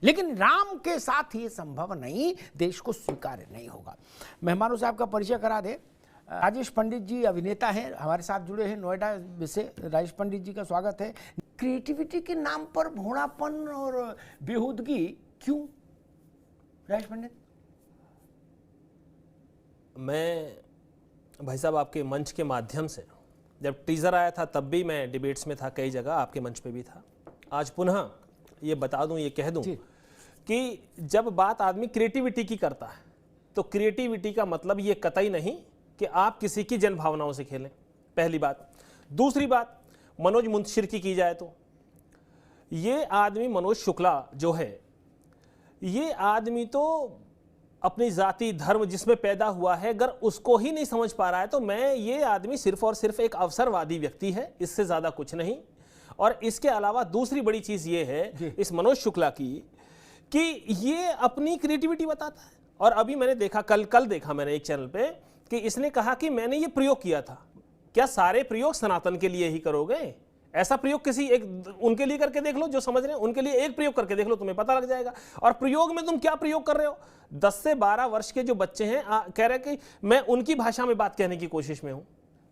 लेकिन राम के साथ ये संभव नहीं, देश को स्वीकार्य नहीं होगा। मेहमानों से आपका परिचय करा दे। राजेश पंडित जी अभिनेता हैं, हमारे साथ जुड़े हैं नोएडा से। राजेश पंडित जी का स्वागत है। क्रिएटिविटी के नाम पर भोड़ापन और बेहूदगी क्यों राजेश पंडित? मैं भाई साहब आपके मंच के माध्यम से, जब टीजर आया था तब भी मैं डिबेट्स में था, कई जगह आपके मंच पे भी था। आज पुनः ये बता दूं, ये कह दूं कि जब बात आदमी क्रिएटिविटी की करता है तो क्रिएटिविटी का मतलब ये कतई नहीं कि आप किसी की जन भावनाओं से खेलें, पहली बात। दूसरी बात, मनोज मुंतशिर की जाए तो ये आदमी मनोज शुक्ला जो है, ये आदमी तो अपनी जाति धर्म जिसमें पैदा हुआ है, अगर उसको ही नहीं समझ पा रहा है तो मैं, ये आदमी सिर्फ और सिर्फ एक अवसरवादी व्यक्ति है, इससे ज्यादा कुछ नहीं। और इसके अलावा दूसरी बड़ी चीज ये है इस मनोज शुक्ला की कि ये अपनी क्रिएटिविटी बताता है। और अभी मैंने देखा, कल देखा मैंने एक चैनल पे कि इसने कहा कि मैंने ये प्रयोग किया था। क्या सारे प्रयोग सनातन के लिए ही करोगे? ऐसा प्रयोग किसी एक उनके लिए करके देख लो जो समझ रहे हैं, उनके लिए एक प्रयोग करके देख लो, तुम्हें पता लग जाएगा। और प्रयोग में तुम क्या प्रयोग कर रहे हो? 10 से 12 वर्ष के जो बच्चे हैं कह रहे हैं कि मैं उनकी भाषा में बात कहने की कोशिश में हूं।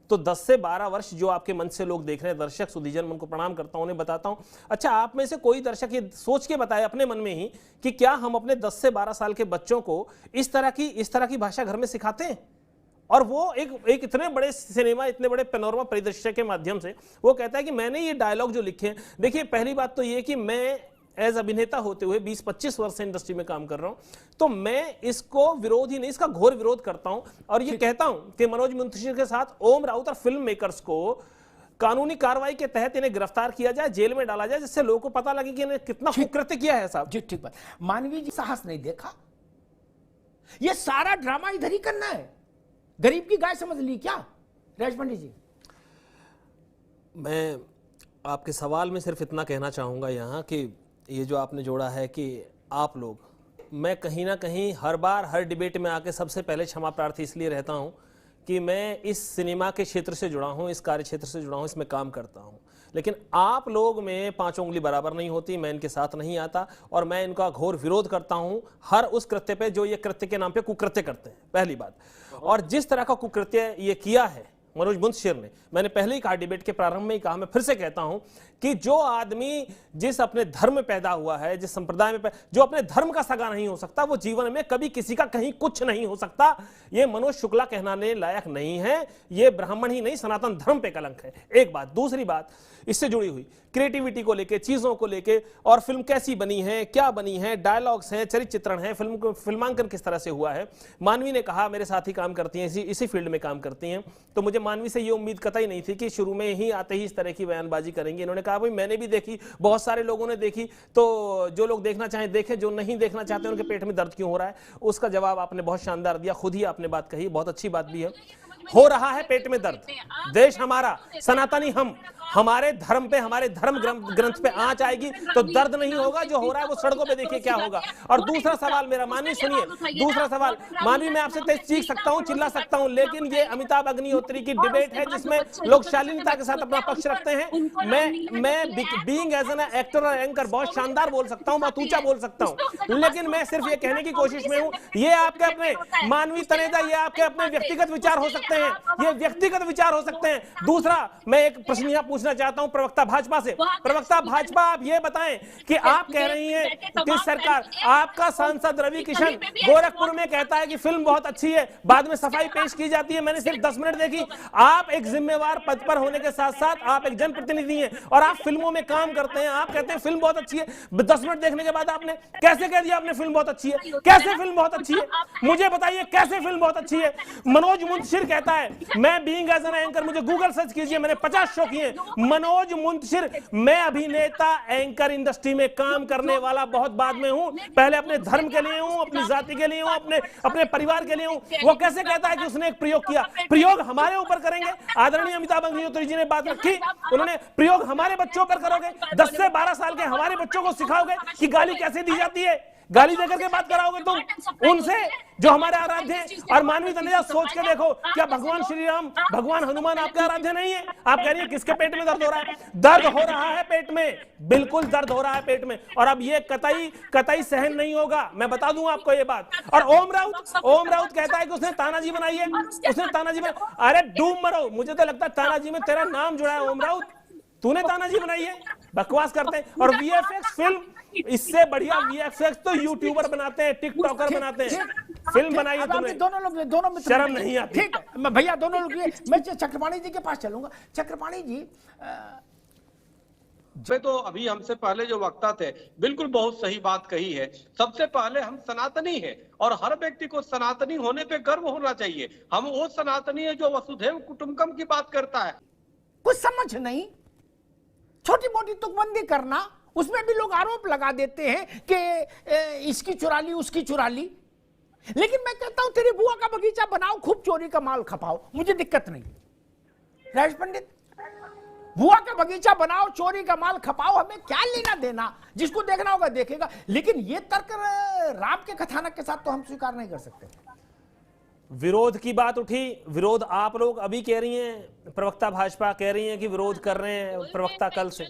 तो 10 से 12 वर्ष जो आपके मंच से लोग देख रहे हैं, दर्शक सुधीजन, उनको प्रणाम करता हूं, उन्हें बताता हूं। अच्छा, आप में से कोई दर्शक ये सोच के बताए अपने मन में ही कि क्या हम अपने 10 से 12 साल के बच्चों को इस तरह की भाषा घर में सिखाते हैं? और वो एक इतने बड़े सिनेमा, इतने बड़े पैनोरमा परिदृश्य के माध्यम से वो कहता है कि मैंने ये डायलॉग जो लिखे हैं। देखिए, पहली बात तो ये कि मैं एज अभिनेता होते हुए 20-25 वर्ष से इंडस्ट्री में काम कर रहा हूं, तो मैं इसको विरोध ही नहीं, इसका घोर विरोध करता हूं। और ये कहता हूं कि मनोज मुंतशिर के साथ ओम राउत और फिल्म मेकर्स को कानूनी कार्रवाई के तहत इन्हें गिरफ्तार किया जाए, जेल में डाला जाए, जिससे लोगों को पता लगे कि इन्हें कितना कुकृत्य किया है। साहब जी, ठीक बात। मानवीय जी साहस नहीं देखा, ये सारा ड्रामा इधर ही करना है। गरीब की गाय समझ ली क्या राजेश पंडित जी? मैं आपके सवाल में सिर्फ इतना कहना चाहूँगा यहाँ कि ये जो आपने जोड़ा है कि आप लोग, मैं कहीं ना कहीं हर बार हर डिबेट में आके सबसे पहले क्षमा प्रार्थी इसलिए रहता हूँ कि मैं इस सिनेमा के क्षेत्र से जुड़ा हूँ, इस कार्य क्षेत्र से जुड़ा हूँ, इसमें काम करता हूँ। लेकिन आप लोग में 5 उंगली बराबर नहीं होती, मैं इनके साथ नहीं आता और मैं इनका घोर विरोध करता हूं हर उस कृत्य पे जो ये कृत्य के नाम पे कुकृत्य करते हैं, पहली बात। और जिस तरह का कुकृत्य ये किया है मनोज मुंतशिर ने, मैंने पहले ही कहा, डिबेट के प्रारंभ में ही कहा, मैं फिर से कहता हूं कि जो आदमी जिस अपने धर्म में पैदा हुआ है, जिस संप्रदाय में जो अपने धर्म का सगा नहीं हो सकता, वो जीवन में कभी किसी का कहीं कुछ नहीं हो सकता। ये मनोज शुक्ला कहनाने लायक नहीं है। ये ब्राह्मण ही नहीं, सनातन धर्म पे कलंक है, एक बात। दूसरी बात इससे जुड़ी हुई क्रिएटिविटी को लेके, चीजों को लेके, और फिल्म कैसी बनी है, क्या बनी है, डायलॉग्स हैं, चरित्र चित्रण है, फिल्म को फिल्मांकन किस तरह से हुआ है। मानवी ने कहा, मेरे साथ ही काम करती हैं, इसी फील्ड में काम करती हैं, तो मुझे मानवी से ये उम्मीद कतई नहीं थी कि शुरू में ही आते ही इस तरह की बयानबाजी करेंगे। इन्होंने कहा भाई मैंने भी देखी, बहुत सारे लोगों ने देखी, तो जो लोग देखना चाहें देखें, जो नहीं देखना चाहते उनके पेट में दर्द क्यों हो रहा है। उसका जवाब आपने बहुत शानदार दिया, खुद ही आपने बात कही, बहुत अच्छी बात भी है। हो रहा है पेट में दर्द, देश हमारा, सनातनी हम, हमारे धर्म पे, हमारे धर्म ग्रंथ पे आंच आएगी तो दर्द नहीं होगा। जो हो रहा है वो सड़कों पे देखिए क्या होगा। और दूसरा सवाल मेरा, मानवी सुनिए, दूसरा सवाल, मानवी मैं आपसे तेज चीख सकता हूं, चिल्ला सकता हूं, लेकिन ये अमिताभ अग्निहोत्री की डिबेट है जिसमें लोग शालीनता के साथ अपना पक्ष रखते हैं। मैं बीइंग एज एन एक्टर और एंकर बहुत शानदार बोल सकता हूं, बहुत ऊंचा बोल सकता हूं, लेकिन मैं सिर्फ ये कहने की कोशिश में हूं, ये आपके अपने मानवी तनेजा, ये आपके अपने व्यक्तिगत विचार हो सकते हैं, ये व्यक्तिगत विचार हो सकते हैं। दूसरा, मैं एक प्रश्न यहां पूछना चाहता हूं प्रवक्ता भाजपा से। प्रवक्ता भाजपा, आप ये बताएं कि आप कह रही हैं कि सरकार, आपका सांसद रवि किशन गोरखपुर में कहता है कि फिल्म बहुत अच्छी है, बाद में सफाई पेश की जाती है, मैंने सिर्फ 10 मिनट देखी। आप एक जिम्मेवार पद पर होने के साथ साथ आप एक जनप्रतिनिधि हैं और आप फिल्मों में काम करते हैं, आप कहते हैं फिल्म बहुत अच्छी है, 10 मिनट देखने के बाद आपने कैसे कह दिया आपने फिल्म बहुत अच्छी है? कैसे फिल्म बहुत अच्छी है, मुझे बताइए, कैसे फिल्म बहुत अच्छी है? मनोज मुंतशिर कहता है, मैं बीइंग एज एन एंकर, मुझे गूगल सर्च कीजिए, मैंने 50 शो किए। मनोज मुंतशिर, मैं अभिनेता एंकर इंडस्ट्री में काम करने वाला बहुत बाद में हूं, पहले अपने धर्म के लिए हूं, अपनी जाति के लिए हूं, अपने परिवार के लिए हूं। वो कैसे कहता है कि उसने एक प्रयोग किया? प्रयोग हमारे ऊपर करेंगे? आदरणीय अमिताभ अग्निहोत्री जी ने बात रखी, उन्होंने प्रयोग हमारे बच्चों पर करोगे? 10 से 12 साल के हमारे बच्चों को सिखाओगे कि गाली कैसे दी जाती है? गाली देकर के बात कराओगे तुम उनसे जो हमारे आराध्य हैं? और मानवीय तनेजा सोच के देखो, क्या भगवान श्री राम, भगवान हनुमान आपके आराध्य नहीं है? आप कह रही है किसके पेट में दर्द हो रहा है? दर्द हो रहा है पेट में, बिल्कुल दर्द हो रहा है पेट में, और अब ये कतई कतई सहन नहीं होगा, मैं बता दूं आपको ये बात। और ओम राउत कहता है कि उसने तानाजी बनाई है, उसने तानाजी बनाई। अरे डूब मरो, मुझे तो लगता है तानाजी में तेरा नाम जुड़ा है ओम राउत, तूने तानाजी बनाई है, बकवास करते हैं। और वीएफएक्स फिल्म, इससे बढ़िया वीएफएक्स तो यूट्यूबर बनाते हैं, टिकटॉकर बनाते हैं, फिल्म बनाई है तुमने, दोनों मित्र शर्म नहीं आती? ठीक है, मैं भैया दोनों लोग, मैं चक्रपाणी जी के पास चलूंगा। चक्रपाणी जी, तो अभी हमसे पहले जो वक्ता थे बिल्कुल बहुत सही बात कही है। सबसे पहले हम सनातनी हैं और हर व्यक्ति को सनातनी होने पे गर्व होना चाहिए। हम वो सनातनी है जो वसुधैव कुटुंबकम की बात करता है। कुछ समझ नहीं, छोटी मोटी तुकबंदी करना, उसमें भी लोग आरोप लगा देते हैं कि इसकी चुरा ली, उसकी चुरा ली। लेकिन मैं कहता हूं तेरी बुआ का बगीचा बनाओ, खूब चोरी का माल खपाओ, मुझे दिक्कत नहीं। राजेश पंडित, बुआ का बगीचा बनाओ, चोरी का माल खपाओ, हमें क्या लेना देना? जिसको देखना होगा देखेगा। लेकिन ये तर्क राम के कथानक के साथ तो हम स्वीकार नहीं कर सकते। विरोध की बात उठी, विरोध आप लोग अभी कह रही हैं, प्रवक्ता भाजपा कह रही हैं कि विरोध कर रहे हैं प्रवक्ता कल से।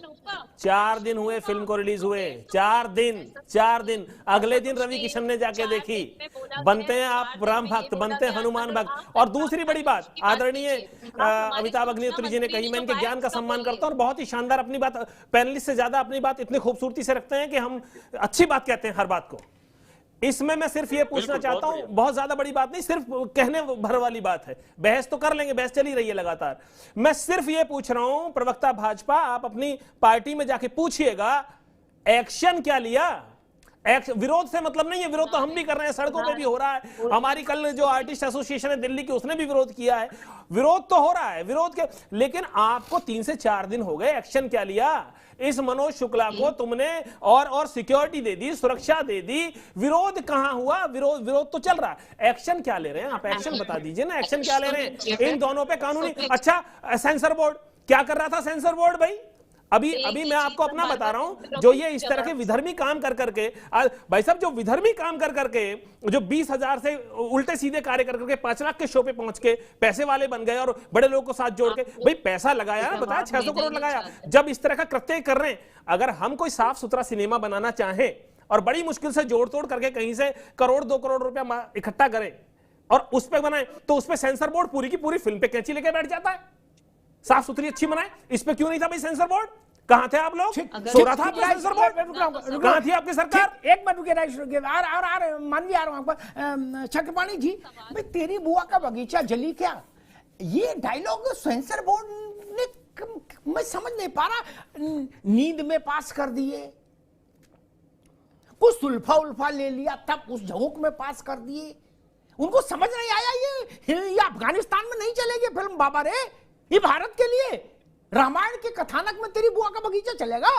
4 दिन हुए फिल्म को रिलीज हुए, 4 दिन। अगले दिन रवि किशन ने जाके देखी। बनते हैं आप राम भक्त, बनते हैं हनुमान भक्त। और दूसरी बड़ी बात आदरणीय अमिताभ अग्निहोत्री जी ने कही, मैं इनके ज्ञान का सम्मान करता हूं और बहुत ही शानदार अपनी बात, पैनलिस्ट से ज्यादा अपनी बात इतनी खूबसूरती से रखते हैं कि हम अच्छी बात कहते हैं हर बात को। इसमें मैं सिर्फ ये पूछना चाहता हूं, बहुत ज्यादा बड़ी बात नहीं, सिर्फ कहने भर वाली बात है, बहस तो कर लेंगे, बहस चली रही है लगातार। मैं सिर्फ ये पूछ रहा हूं, प्रवक्ता भाजपा, आप अपनी पार्टी में जाके पूछिएगा एक्शन क्या लिया? विरोध से मतलब नहीं है, विरोध तो हम भी कर रहे हैं, सड़कों पे भी हो रहा है। हमारी कल जो आर्टिस्ट एसोसिएशन है दिल्ली की, उसने भी विरोध किया है, विरोध तो हो रहा है, विरोध के। लेकिन आपको 3 से 4 दिन हो गए, एक्शन क्या लिया? इस मनोज शुक्ला को तुमने और सिक्योरिटी दे दी, सुरक्षा दे दी, विरोध कहां हुआ? विरोध तो चल रहा है, एक्शन क्या ले रहे हैं आप? एक्शन बता दीजिए ना, एक्शन क्या ले रहे हैं इन दोनों पे कानूनी? अच्छा, सेंसर बोर्ड क्या कर रहा था? सेंसर बोर्ड भाई, अभी मैं आपको अपना बता रहा हूं, जो ये इस तरह के विधर्मी काम कर करके, भाई साहब, जो विधर्मी काम कर करके, जो 20,000 से उल्टे सीधे कार्य कर करके 5 लाख के शो पे पहुंच के पैसे वाले बन गए और बड़े लोगों को साथ जोड़ के, भाई पैसा लगाया ना, बताया 600 करोड़ लगाया। जब इस तरह का कृत्य कर रहे हैं, अगर हम कोई साफ सुथरा सिनेमा बनाना चाहें और बड़ी मुश्किल से जोड़ तोड़ करके कहीं से 1 करोड़ 2 करोड़ रुपया इकट्ठा करें और उस पर बनाए, तो उस पर सेंसर बोर्ड पूरी की पूरी फिल्म पे कैंची लेके बैठ जाता है। साफ सुथरी अच्छी बनाए, इस पे क्यों नहीं था भाई सेंसर बोर्ड? कहां थे आप लोग? सो रहा था आपका सेंसर बोर्ड? कहां थी आपकी सरकार? एक मिनट रुके, मान भी आ रहा हूं। चक्रपाणी जी, भाई तेरी बुआ का बगीचा जली क्या, ये डायलॉग सेंसर बोर्ड ने, मैं समझ नहीं पा रहा। नींद में पास कर दिए, कुछ सुल्फा उल्फा ले लिया, तब उस झोंक में पास कर दिए। उनको समझ नहीं आया ये अफगानिस्तान में नहीं चलेगी फिल्म बाबा रे, ये भारत के लिए। रामायण के कथानक में तेरी बुआ का बगीचा चलेगा?